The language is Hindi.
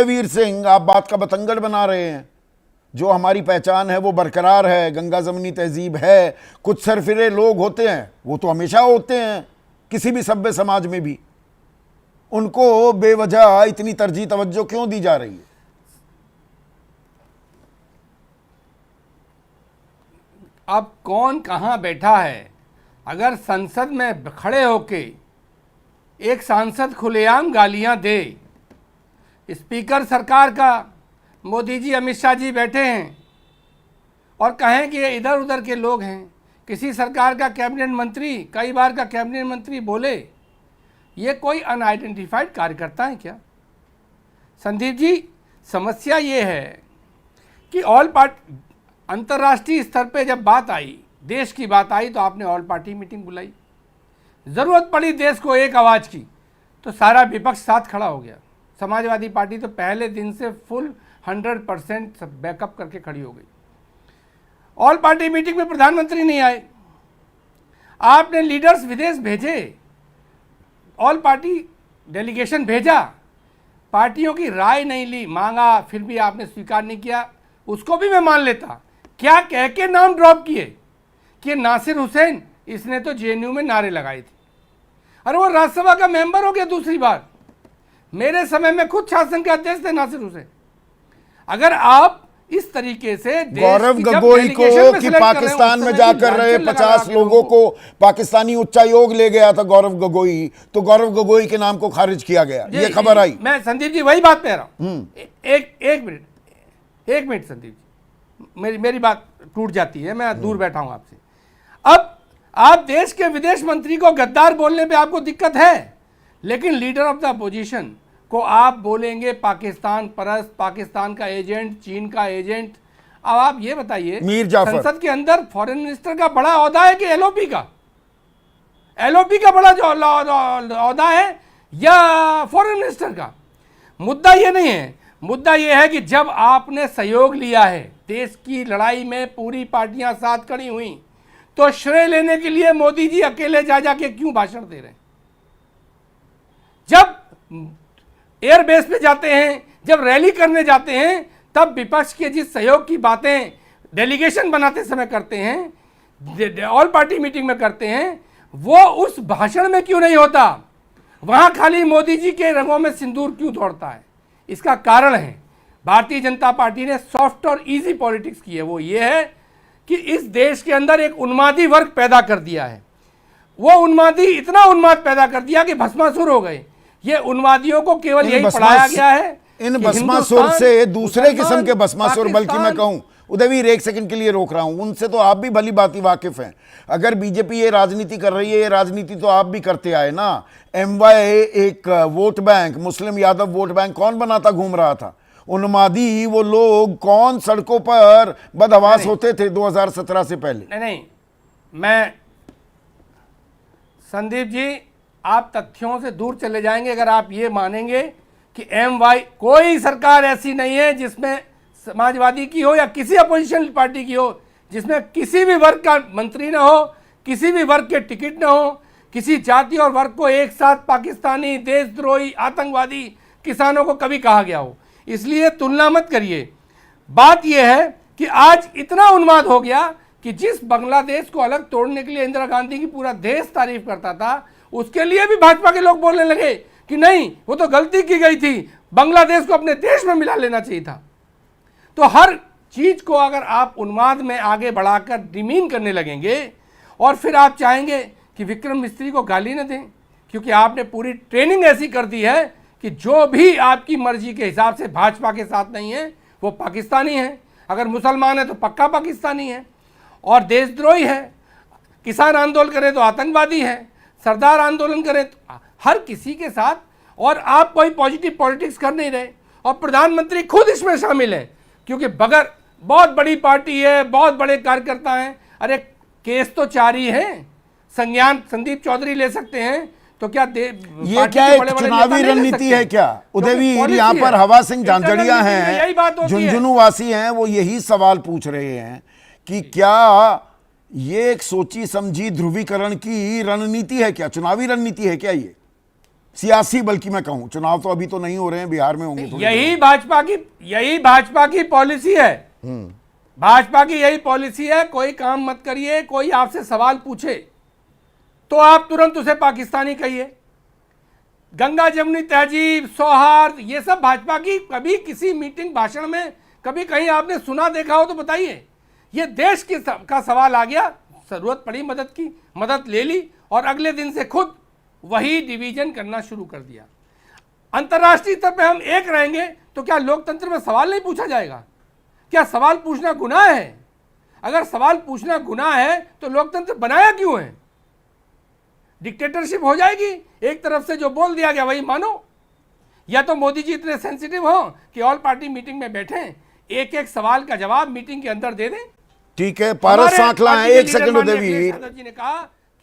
उदयवीर सिंह, आप बात का बतंगड़ बना रहे हैं। जो हमारी पहचान है वो बरकरार है, गंगा जमनी तहजीब है। कुछ सरफिरे लोग होते हैं, वो तो हमेशा होते हैं किसी भी सभ्य समाज में भी, उनको बेवजह इतनी तरजीह तवज्जो क्यों दी जा रही है? अब कौन कहां बैठा है? अगर संसद में खड़े होके एक सांसद खुलेआम गालियां दे, स्पीकर सरकार का मोदी जी अमित शाह जी बैठे हैं और कहें कि ये इधर उधर के लोग हैं, किसी सरकार का कैबिनेट मंत्री, कई बार का कैबिनेट मंत्री बोले, ये कोई अनआइडेंटिफाइड कार्यकर्ता है क्या? संदीप जी, समस्या ये है कि ऑल पार्टी अंतर्राष्ट्रीय स्तर पे जब बात आई, देश की बात आई, तो आपने ऑल पार्टी मीटिंग बुलाई। ज़रूरत पड़ी देश को एक आवाज़ की तो सारा विपक्ष साथ खड़ा हो गया। समाजवादी पार्टी तो पहले दिन से फुल 100% बैकअप करके खड़ी हो गई। ऑल पार्टी मीटिंग में प्रधानमंत्री नहीं आए, आपने लीडर्स विदेश भेजे, ऑल पार्टी डेलीगेशन भेजा, पार्टियों की राय नहीं ली, मांगा, फिर भी आपने स्वीकार नहीं किया। उसको भी मैं मान लेता। क्या कह के नाम ड्रॉप किए कि नासिर हुसैन, इसने तो जेएनयू में नारे लगाए थे। अरे वो राज्यसभा का मेंबर हो गया दूसरी बार। मेरे समय में खुद शासन के अध्यक्ष थे नासिर हुसैन। अगर आप इस तरीके से गौरव गगोई को कि पाकिस्तान में जाकर रहे 50 लोगों को पाकिस्तानी उच्चायोग ले गया था गौरव गगोई, तो गौरव गगोई के नाम को खारिज किया गया, ये खबर आई। मैं संदीप जी वही बात कह रहा हूं। एक मिनट संदीप जी, मेरी बात टूट जाती है, मैं दूर बैठा हूं आपसे। अब आप देश के विदेश मंत्री को गद्दार बोलने पे आपको दिक्कत है, लेकिन लीडर ऑफ द अपोजिशन को आप बोलेंगे पाकिस्तान परस्त, पाकिस्तान का एजेंट, चीन का एजेंट। अब आप ये बताइए, मीर जाफर संसद के अंदर फॉरेन मिनिस्टर का बड़ा ओहदा है कि एलओपी का? एलओपी का बड़ा जो ओहदा है या फॉरेन मिनिस्टर का? मुद्दा ये नहीं है। मुद्दा ये है कि जब आपने सहयोग लिया है, देश की लड़ाई में पूरी पार्टियां साथ खड़ी हुई, तो श्रेय लेने के लिए मोदी जी अकेले जा जाके क्यों भाषण दे रहे हैं? जब एयरबेस पे जाते हैं, जब रैली करने जाते हैं, तब विपक्ष के जिस सहयोग की बातें डेलीगेशन बनाते समय करते हैं, ऑल पार्टी मीटिंग में करते हैं, वो उस भाषण में क्यों नहीं होता? वहां खाली मोदी जी के रंगों में सिंदूर क्यों दौड़ता है? इसका कारण है भारतीय जनता पार्टी ने सॉफ्ट और इजी पॉलिटिक्स की है। वो ये है कि इस देश के अंदर एक उन्मादी वर्ग पैदा कर दिया है। वो उन्मादी इतना उन्माद पैदा कर दिया कि भस्मासुर हो गए। ये उन्मादियों को केवल यही पढ़ाया गया है। इन भस्मासुर से दूसरे किस्म के भस्मासुर, बल्कि मैं कहूं, उदयवीर एक सेकंड के लिए रोक रहा हूं, उनसे तो आप भी भली भांति वाकिफ हैं। अगर बीजेपी ये राजनीति कर रही है, ये राजनीति तो आप भी करते आए ना। एमवाई एक वोट बैंक, मुस्लिम यादव वोट बैंक कौन बनाता घूम रहा था? उन्मादी वो लोग कौन सड़कों पर बदहवास होते थे 2017 से पहले? नहीं, मैं संदीप जी, आप तथ्यों से दूर चले जाएंगे अगर आप ये मानेंगे कि एमवाई कोई सरकार ऐसी नहीं है जिसमें समाजवादी की हो या किसी अपोजिशन पार्टी की हो, जिसमें किसी भी वर्ग का मंत्री ना हो, किसी भी वर्ग के टिकट ना हो, किसी जाति और वर्ग को एक साथ पाकिस्तानी, देशद्रोही, आतंकवादी, किसानों को कभी कहा गया हो। इसलिए तुलना मत करिए। बात यह है कि आज इतना उन्माद हो गया कि जिस बांग्लादेश को अलग तोड़ने के लिए इंदिरा गांधी की पूरा देश तारीफ करता था, उसके लिए भी भाजपा के लोग बोलने लगे कि नहीं, वो तो गलती की गई थी, बांग्लादेश को अपने देश में मिला लेना चाहिए था। तो हर चीज को अगर आप उन्माद में आगे बढ़ाकर डिमीन करने लगेंगे और फिर आप चाहेंगे कि विक्रम मिस्त्री को गाली न दें, क्योंकि आपने पूरी ट्रेनिंग ऐसी कर दी है कि जो भी आपकी मर्जी के हिसाब से भाजपा के साथ नहीं है वो पाकिस्तानी है, अगर मुसलमान है तो पक्का पाकिस्तानी है और देशद्रोही है, किसान आंदोलन करें तो आतंकवादी है, सरदार आंदोलन करें तो हर किसी के साथ। और आप कोई पॉजिटिव पॉलिटिक्स कर नहीं रहे और प्रधानमंत्री खुद इसमें शामिल है, क्योंकि बगैर बहुत बड़ी पार्टी है, बहुत बड़े कार्यकर्ता हैं। अरे केस तो 4 ही हैं, संज्ञान संदीप चौधरी ले सकते हैं, तो क्या ये क्या एक चुनावी रणनीति है क्या? उदयवीर, यहाँ पर हवा सिंह झांझड़िया हैं, झुंझुनू वासी हैं, वो यही सवाल पूछ रहे हैं कि क्या ये एक सोची समझी ध्रुवीकरण की रणनीति है क्या, चुनावी रणनीति है क्या ये? सियासी, बल्कि मैं कहूं चुनाव तो अभी तो नहीं हो रहे हैं, बिहार में होंगे थोड़ी यही भाजपा की पॉलिसी है। भाजपा की यही पॉलिसी है, कोई काम मत करिए, कोई आपसे सवाल पूछे तो आप तुरंत उसे पाकिस्तानी कहिए। गंगा जमुनी तहजीब, सौहार्द, ये सब भाजपा की, कभी किसी मीटिंग भाषण में कभी कहीं आपने सुना देखा हो तो बताइए। ये देश का सवाल आ गया, जरूरत पड़ी मदद की, मदद ले ली और अगले दिन से खुद वही डिवीजन करना शुरू कर दिया। अंतर्राष्ट्रीय स्तर पे हम एक रहेंगे तो क्या लोकतंत्र में सवाल नहीं पूछा जाएगा? क्या सवाल पूछना गुनाह है? अगर सवाल पूछना गुनाह है तो लोकतंत्र बनाया क्यों है? डिक्टेटरशिप हो जाएगी, एक तरफ से जो बोल दिया गया वही मानो। या तो मोदी जी इतने सेंसिटिव हो कि ऑल पार्टी मीटिंग में बैठे, एक एक सवाल का जवाब मीटिंग के अंदर दे दें। ठीक है, पारस सांखला है, एक सेकंड उदयवीर। जी ने कहा